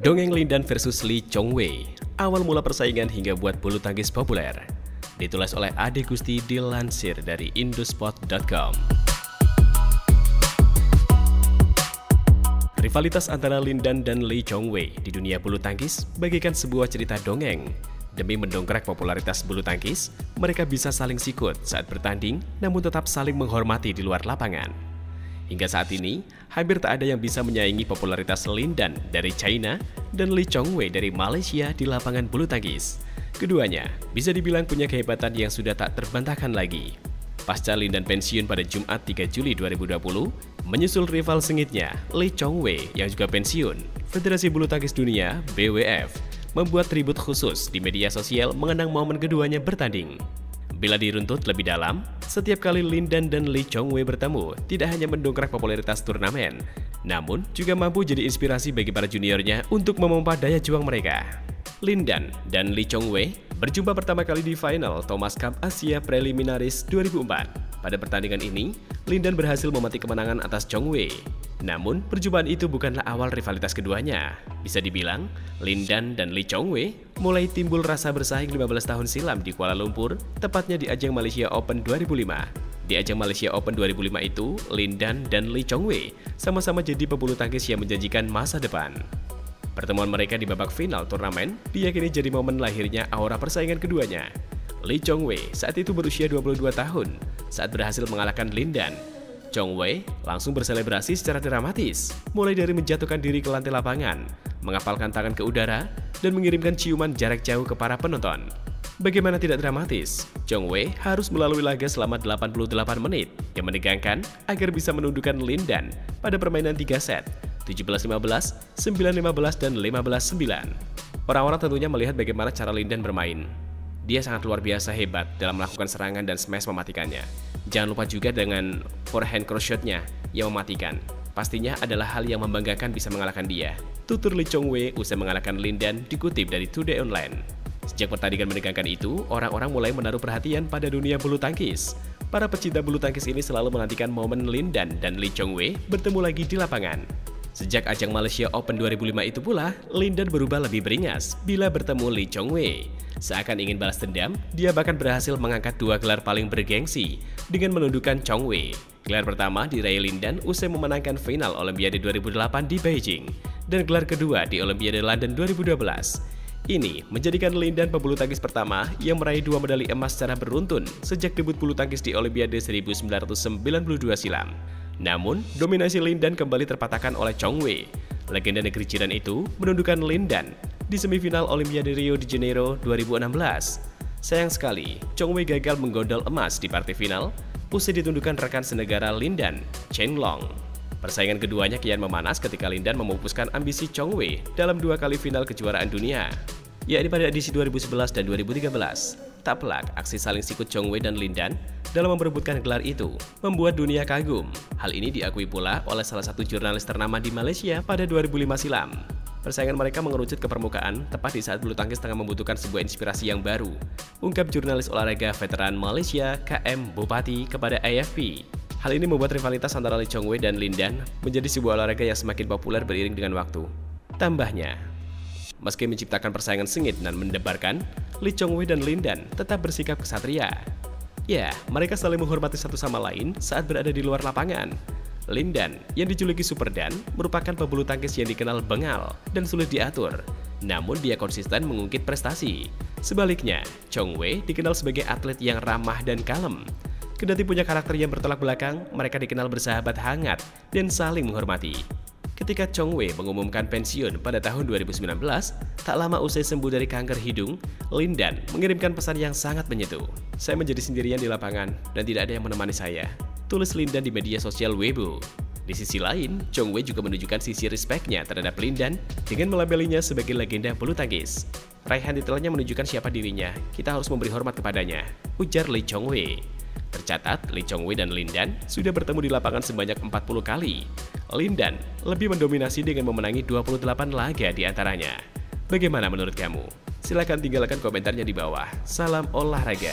Dongeng Lindan versus Lee Chong-wei, awal mula persaingan hingga buat bulu tangkis populer. Ditulis oleh Ade Gusti, dilansir dari Indosport.com. Rivalitas antara Lindan dan Lee Chong-wei di dunia bulu tangkis bagaikan sebuah cerita dongeng. Demi mendongkrak popularitas bulu tangkis, mereka bisa saling sikut saat bertanding, namun tetap saling menghormati di luar lapangan. Hingga saat ini, hampir tak ada yang bisa menyaingi popularitas Lindan dari China dan Lee Chong-wei dari Malaysia di lapangan bulu tangkis. Keduanya bisa dibilang punya kehebatan yang sudah tak terbantahkan lagi. Pasca Lindan pensiun pada Jumat 3 Juli 2020, menyusul rival sengitnya Lee Chong-wei yang juga pensiun, Federasi Bulu Tangkis Dunia (BWF) membuat tribut khusus di media sosial mengenang momen keduanya bertanding. Bila diruntut lebih dalam, setiap kali Lindan dan Lee Chong-wei bertemu tidak hanya mendongkrak popularitas turnamen, namun juga mampu jadi inspirasi bagi para juniornya untuk memompa daya juang mereka. Lindan dan Lee Chong-wei berjumpa pertama kali di final Thomas Cup Asia Preliminaris 2004. Pada pertandingan ini, Lindan berhasil memetik kemenangan atas Chong-wei. Namun, perjumpaan itu bukanlah awal rivalitas keduanya. Bisa dibilang, Lindan dan Lee Chong-wei mulai timbul rasa bersaing 15 tahun silam di Kuala Lumpur, tepatnya di ajang Malaysia Open 2005. Di ajang Malaysia Open 2005 itu, Lindan dan Lee Chong-wei sama-sama jadi pebulu tangkis yang menjanjikan masa depan. Pertemuan mereka di babak final turnamen diyakini jadi momen lahirnya aura persaingan keduanya. Lee Chong-wei saat itu berusia 22 tahun saat berhasil mengalahkan Lindan. Chong-wei langsung berselebrasi secara dramatis, mulai dari menjatuhkan diri ke lantai lapangan, mengapalkan tangan ke udara, dan mengirimkan ciuman jarak jauh ke para penonton. Bagaimana tidak dramatis, Chong-wei harus melalui laga selama 88 menit yang menegangkan agar bisa menundukkan Lindan pada permainan 3 set, 17-15, 9-15, dan 15-9. Orang-orang tentunya melihat bagaimana cara Lindan bermain. Dia sangat luar biasa hebat dalam melakukan serangan dan smash mematikannya. Jangan lupa juga dengan forehand cross-shot-nya yang mematikan. Pastinya adalah hal yang membanggakan bisa mengalahkan dia. Tutur Lee Chong-wei usai mengalahkan Lindan dikutip dari Today Online. Sejak pertandingan menegangkan itu, orang-orang mulai menaruh perhatian pada dunia bulu tangkis. Para pecinta bulu tangkis ini selalu menantikan momen Lindan dan Lee Chong-wei bertemu lagi di lapangan. Sejak ajang Malaysia Open 2005 itu pula, Lindan berubah lebih beringas bila bertemu Lee Chong-wei. Seakan ingin balas dendam, dia bahkan berhasil mengangkat 2 gelar paling bergengsi dengan menundukkan Chong-wei. Gelar pertama diraih Lindan usai memenangkan final Olimpiade 2008 di Beijing, dan gelar kedua di Olimpiade London 2012. Ini menjadikan Lindan pebulu tangkis pertama yang meraih 2 medali emas secara beruntun sejak debut bulu tangkis di Olimpiade 1992 silam. Namun, dominasi Lindan kembali terpatahkan oleh Chong-wei. Legenda negeri jiran itu menundukkan Lindan di semifinal Olimpiade Rio de Janeiro 2016. Sayang sekali, Chong-wei gagal menggondol emas di partai final usai ditundukkan rekan senegara Lindan, Chen Long. Persaingan keduanya kian memanas ketika Lindan memupuskan ambisi Chong-wei dalam 2 kali final kejuaraan dunia, yakni pada edisi 2011 dan 2013. Tak pelak, aksi saling sikut Chong-wei dan Lindan dalam memperebutkan gelar itu membuat dunia kagum. Hal ini diakui pula oleh salah satu jurnalis ternama di Malaysia pada 2005 silam. Persaingan mereka mengerucut ke permukaan tepat di saat bulu tangkis tengah membutuhkan sebuah inspirasi yang baru, ungkap jurnalis olahraga veteran Malaysia KM Bupati kepada AFP. Hal ini membuat rivalitas antara Lee Chong-wei dan Lindan menjadi sebuah olahraga yang semakin populer beriring dengan waktu. Tambahnya, meski menciptakan persaingan sengit dan mendebarkan, Lee Chong-wei dan Lindan tetap bersikap kesatria. Ya, mereka saling menghormati satu sama lain saat berada di luar lapangan. Lindan, yang dijuluki Super Dan, merupakan pebulu tangkis yang dikenal bengal dan sulit diatur. Namun dia konsisten mengungkit prestasi. Sebaliknya, Chong-wei dikenal sebagai atlet yang ramah dan kalem. Kendati punya karakter yang bertolak belakang, mereka dikenal bersahabat hangat dan saling menghormati. Ketika Chong-wei mengumumkan pensiun pada tahun 2019, tak lama usai sembuh dari kanker hidung, Lindan mengirimkan pesan yang sangat menyentuh. "Saya menjadi sendirian di lapangan dan tidak ada yang menemani saya," tulis Lindan di media sosial Weibo. Di sisi lain, Chong-wei juga menunjukkan sisi respeknya terhadap Lindan dengan melabelinya sebagai legenda bulu tangkis. Raihan detailnya menunjukkan siapa dirinya, kita harus memberi hormat kepadanya, ujar Lee Chong-wei. Tercatat, Lee Chong-wei dan Lindan sudah bertemu di lapangan sebanyak 40 kali. Lindan lebih mendominasi dengan memenangi 28 laga di antaranya. Bagaimana menurut kamu? Silahkan tinggalkan komentarnya di bawah. Salam olahraga.